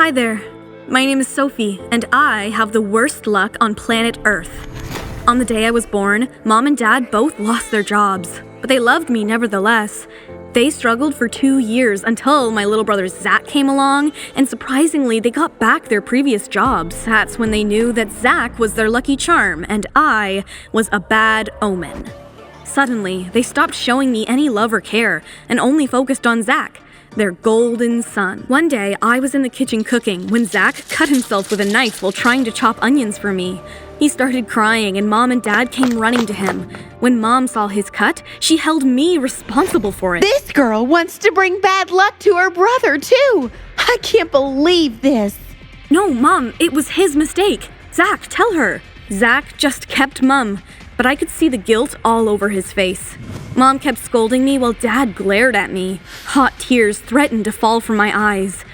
Hi there. My name is Sophie, and I have the worst luck on planet Earth. On the day I was born, Mom and Dad both lost their jobs, but they loved me nevertheless. They struggled for 2 years until my little brother Zach came along, and surprisingly, they got back their previous jobs. That's when they knew that Zach was their lucky charm, and I was a bad omen. Suddenly, they stopped showing me any love or care, and only focused on Zach, their golden son. One day, I was in the kitchen cooking when Zach cut himself with a knife while trying to chop onions for me. He started crying and Mom and Dad came running to him. When Mom saw his cut, she held me responsible for it. This girl wants to bring bad luck to her brother, too. I can't believe this. No, Mom, it was his mistake. Zach, tell her. Zach just kept mum, but I could see the guilt all over his face. Mom kept scolding me while Dad glared at me. Hot tears threatened to fall from my eyes.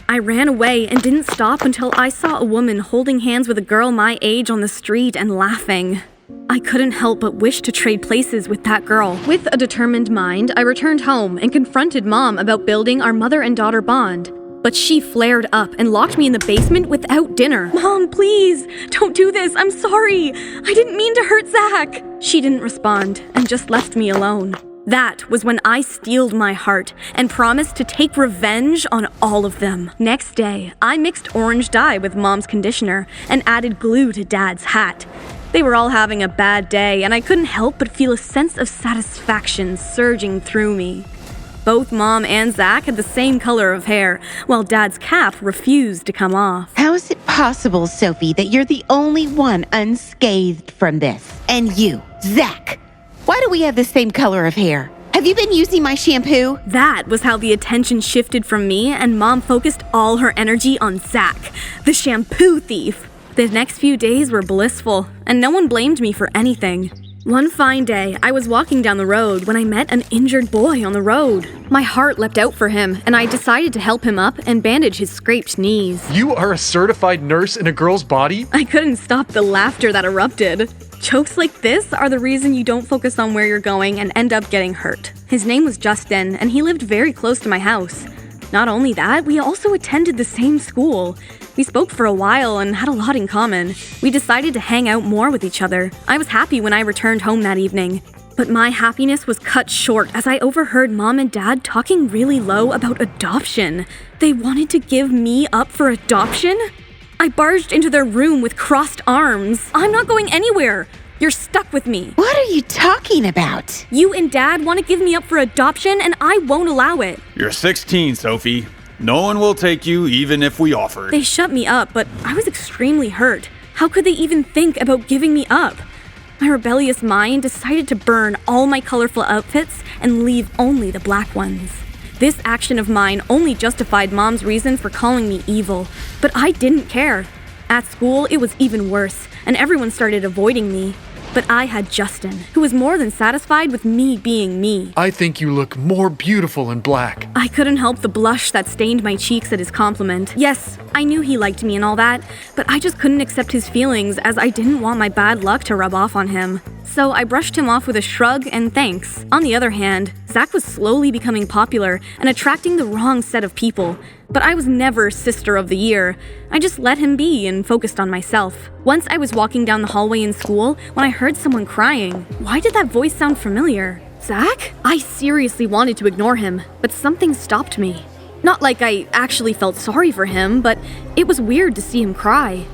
I ran away and didn't stop until I saw a woman holding hands with a girl my age on the street and laughing. I couldn't help but wish to trade places with that girl. With a determined mind, I returned home and confronted Mom about building our mother and daughter bond. But she flared up and locked me in the basement without dinner. Mom, please, don't do this. I'm sorry. I didn't mean to hurt Zach. She didn't respond and just left me alone. That was when I steeled my heart and promised to take revenge on all of them. Next day, I mixed orange dye with Mom's conditioner and added glue to Dad's hat. They were all having a bad day, and I couldn't help but feel a sense of satisfaction surging through me. Both Mom and Zach had the same color of hair, while Dad's cap refused to come off. How is it possible, Sophie, that you're the only one unscathed from this? And you, Zach, why do we have the same color of hair? Have you been using my shampoo? That was how the attention shifted from me, and Mom focused all her energy on Zach, the shampoo thief. The next few days were blissful, and no one blamed me for anything. One fine day, I was walking down the road when I met an injured boy on the road. My heart leapt out for him, and I decided to help him up and bandage his scraped knees. You are a certified nurse in a girl's body? I couldn't stop the laughter that erupted. Jokes like this are the reason you don't focus on where you're going and end up getting hurt. His name was Justin, and he lived very close to my house. Not only that, we also attended the same school. We spoke for a while and had a lot in common. We decided to hang out more with each other. I was happy when I returned home that evening. But my happiness was cut short as I overheard Mom and Dad talking really low about adoption. They wanted to give me up for adoption? I barged into their room with crossed arms. I'm not going anywhere. You're stuck with me. What are you talking about? You and Dad want to give me up for adoption, and I won't allow it. You're 16, Sophie. No one will take you even if we offered. They shut me up, but I was extremely hurt. How could they even think about giving me up? My rebellious mind decided to burn all my colorful outfits and leave only the black ones. This action of mine only justified Mom's reason for calling me evil, but I didn't care. At school, it was even worse, and everyone started avoiding me. But I had Justin, who was more than satisfied with me being me. I think you look more beautiful in black. I couldn't help the blush that stained my cheeks at his compliment. Yes, I knew he liked me and all that, but I just couldn't accept his feelings as I didn't want my bad luck to rub off on him. So I brushed him off with a shrug and thanks. On the other hand, Zach was slowly becoming popular and attracting the wrong set of people. But I was never Sister of the Year. I just let him be and focused on myself. Once I was walking down the hallway in school when I heard someone crying. Why did that voice sound familiar? Zach? I seriously wanted to ignore him, but something stopped me. Not like I actually felt sorry for him, but it was weird to see him cry.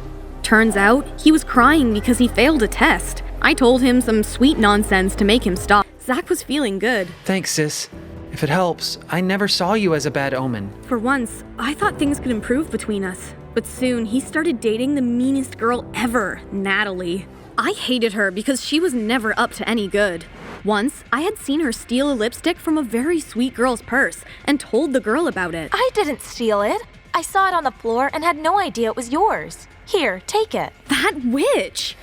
Turns out, he was crying because he failed a test. I told him some sweet nonsense to make him stop. Zach was feeling good. Thanks, sis. If it helps, I never saw you as a bad omen. For once, I thought things could improve between us. But soon, he started dating the meanest girl ever, Natalie. I hated her because she was never up to any good. Once, I had seen her steal a lipstick from a very sweet girl's purse and told the girl about it. I didn't steal it. I saw it on the floor and had no idea it was yours. Here, take it. That witch!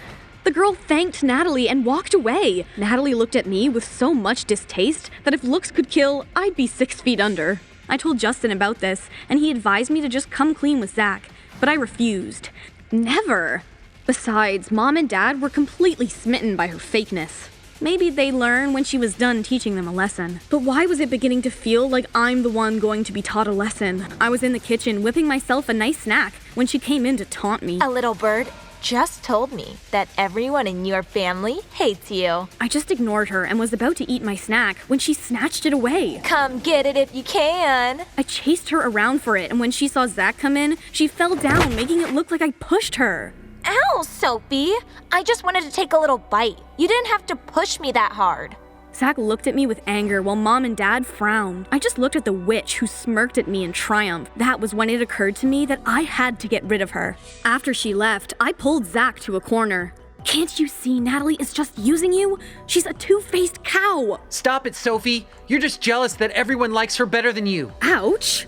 The girl thanked Natalie and walked away. Natalie looked at me with so much distaste that if looks could kill, I'd be 6 feet under. I told Justin about this, and he advised me to just come clean with Zach, but I refused. Never! Besides, Mom and Dad were completely smitten by her fakeness. Maybe they'd learn when she was done teaching them a lesson. But why was it beginning to feel like I'm the one going to be taught a lesson? I was in the kitchen whipping myself a nice snack when she came in to taunt me. A little bird just told me that everyone in your family hates you. I just ignored her and was about to eat my snack when she snatched it away. Come get it if you can. I chased her around for it, and when she saw Zach come in, she fell down, making it look like I pushed her. Ow, Sophie. I just wanted to take a little bite. You didn't have to push me that hard. Zach looked at me with anger while Mom and Dad frowned. I just looked at the witch who smirked at me in triumph. That was when it occurred to me that I had to get rid of her. After she left, I pulled Zach to a corner. Can't you see Natalie is just using you? She's a two-faced cow. Stop it, Sophie. You're just jealous that everyone likes her better than you. Ouch.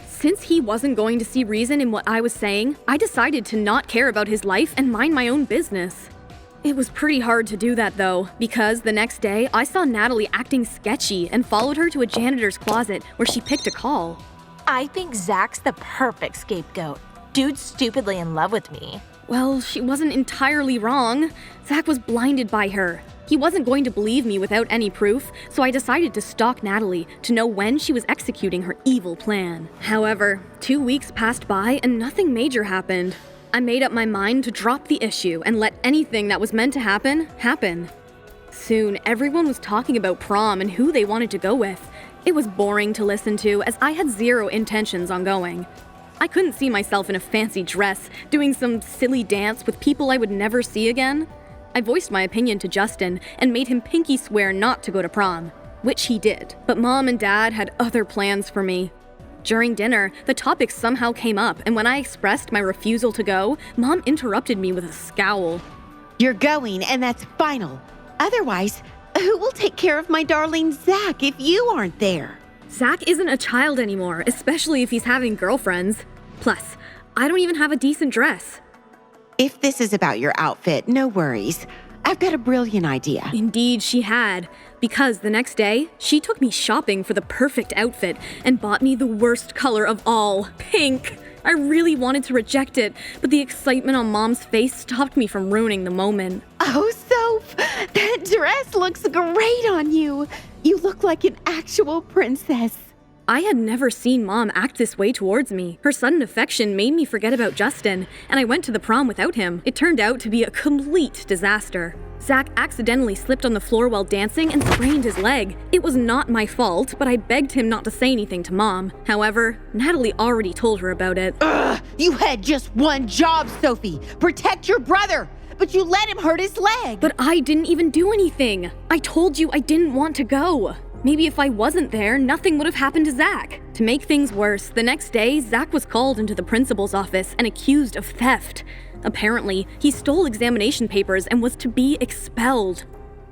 Since he wasn't going to see reason in what I was saying, I decided to not care about his life and mind my own business. It was pretty hard to do that though, because the next day I saw Natalie acting sketchy and followed her to a janitor's closet where she picked a call. I think Zach's the perfect scapegoat. Dude's stupidly in love with me. Well, she wasn't entirely wrong. Zach was blinded by her. He wasn't going to believe me without any proof, so I decided to stalk Natalie to know when she was executing her evil plan. However, 2 weeks passed by and nothing major happened. I made up my mind to drop the issue and let anything that was meant to happen, happen. Soon, everyone was talking about prom and who they wanted to go with. It was boring to listen to as I had zero intentions on going. I couldn't see myself in a fancy dress, doing some silly dance with people I would never see again. I voiced my opinion to Justin and made him pinky swear not to go to prom, which he did. But Mom and Dad had other plans for me. During dinner, the topic somehow came up, and when I expressed my refusal to go, Mom interrupted me with a scowl. You're going, and that's final. Otherwise, who will take care of my darling Zach if you aren't there? Zach isn't a child anymore, especially if he's having girlfriends. Plus, I don't even have a decent dress. If this is about your outfit, no worries. I've got a brilliant idea. Indeed, she had. Because the next day, she took me shopping for the perfect outfit and bought me the worst color of all, pink. I really wanted to reject it, but the excitement on Mom's face stopped me from ruining the moment. Oh, Soph, that dress looks great on you. You look like an actual princess. I had never seen Mom act this way towards me. Her sudden affection made me forget about Justin, and I went to the prom without him. It turned out to be a complete disaster. Zach accidentally slipped on the floor while dancing and sprained his leg. It was not my fault, but I begged him not to say anything to Mom. However, Natalie already told her about it. You had just one job, Sophie. Protect your brother. But you let him hurt his leg. But I didn't even do anything. I told you I didn't want to go. Maybe if I wasn't there, nothing would have happened to Zach. To make things worse, the next day, Zach was called into the principal's office and accused of theft. Apparently, he stole examination papers and was to be expelled.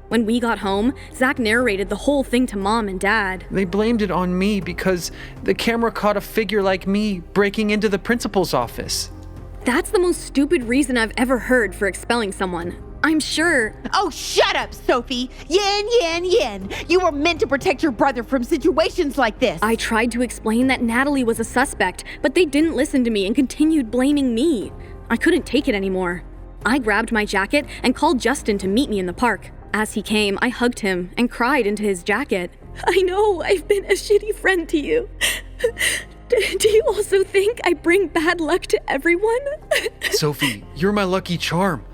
When we got home, Zach narrated the whole thing to Mom and Dad. They blamed it on me because the camera caught a figure like me breaking into the principal's office. That's the most stupid reason I've ever heard for expelling someone. I'm sure. Oh, shut up, Sophie. Yen. You were meant to protect your brother from situations like this. I tried to explain that Natalie was a suspect, but they didn't listen to me and continued blaming me. I couldn't take it anymore. I grabbed my jacket and called Justin to meet me in the park. As he came, I hugged him and cried into his jacket. I know I've been a shitty friend to you. Do you also think I bring bad luck to everyone? Sophie, you're my lucky charm.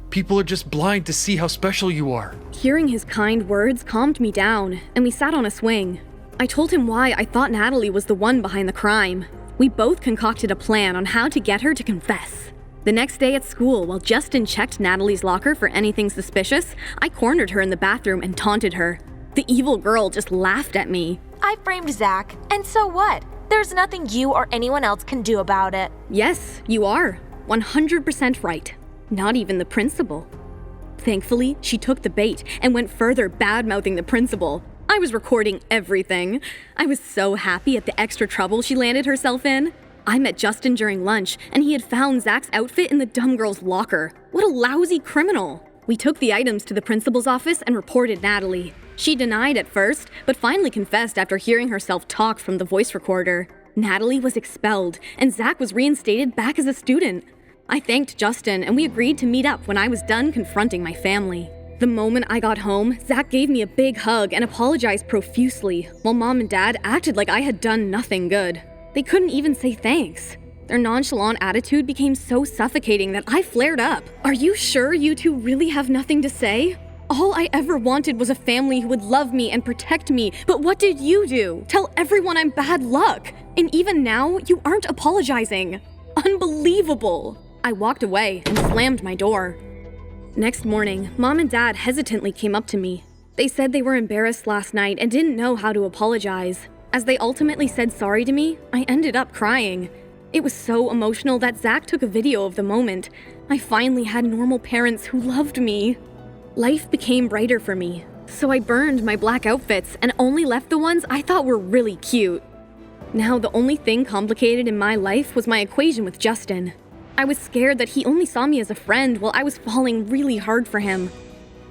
People are just blind to see how special you are. Hearing his kind words calmed me down, and we sat on a swing. I told him why I thought Natalie was the one behind the crime. We both concocted a plan on how to get her to confess. The next day at school, while Justin checked Natalie's locker for anything suspicious, I cornered her in the bathroom and taunted her. The evil girl just laughed at me. I framed Zach, and so what? There's nothing you or anyone else can do about it. Yes, you are. 100% right. Not even the principal. Thankfully, she took the bait and went further bad-mouthing the principal. I was recording everything. I was so happy at the extra trouble she landed herself in. I met Justin during lunch, and he had found Zach's outfit in the dumb girl's locker. What a lousy criminal. We took the items to the principal's office and reported Natalie. She denied at first, but finally confessed after hearing herself talk from the voice recorder. Natalie was expelled, and Zach was reinstated back as a student. I thanked Justin, and we agreed to meet up when I was done confronting my family. The moment I got home, Zach gave me a big hug and apologized profusely, while Mom and Dad acted like I had done nothing good. They couldn't even say thanks. Their nonchalant attitude became so suffocating that I flared up. Are you sure you two really have nothing to say? All I ever wanted was a family who would love me and protect me, but what did you do? Tell everyone I'm bad luck. And even now, you aren't apologizing. Unbelievable. I walked away and slammed my door. Next morning, Mom and Dad hesitantly came up to me. They said they were embarrassed last night and didn't know how to apologize. As they ultimately said sorry to me, I ended up crying. It was so emotional that Zach took a video of the moment. I finally had normal parents who loved me. Life became brighter for me, so I burned my black outfits and only left the ones I thought were really cute. Now the only thing complicated in my life was my equation with Justin. I was scared that he only saw me as a friend while I was falling really hard for him.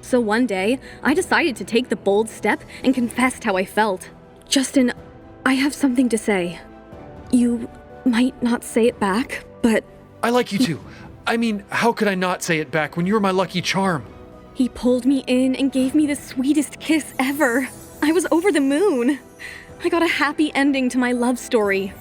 So one day, I decided to take the bold step and confessed how I felt. Justin, I have something to say. You might not say it back, but... I like you too. I mean, how could I not say it back when you were my lucky charm? He pulled me in and gave me the sweetest kiss ever. I was over the moon. I got a happy ending to my love story,